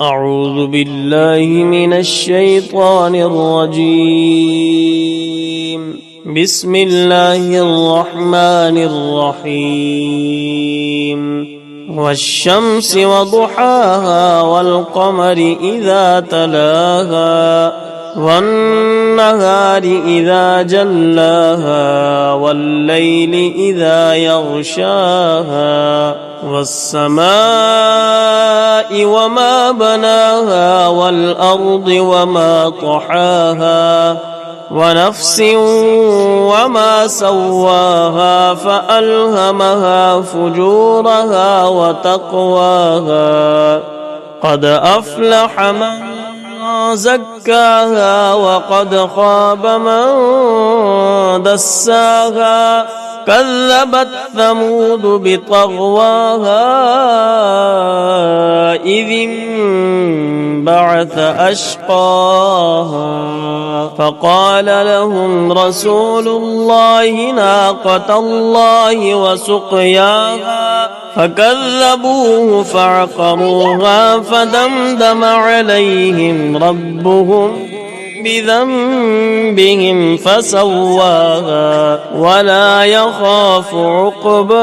أعوذ بالله من الشيطان الرجيم. بسم الله الرحمن الرحيم. والشمس وضحاها والقمر إذا تلاها والنهار إذا جلاها والليل إذا يغشاها والسماء وما بناها والأرض وما طحاها ونفس وما سواها فألهمها فجورها وتقواها قد أفلح من زكاها وقد خاب من دساها كذبت ثمود بطغواها إذ انبعث أشقاها فقال لهم رسول الله ناقة الله وسقياها فكذبوه فعقروها فدمدم عليهم ربهم بذنبهم فسواها ولا يخاف عقباها.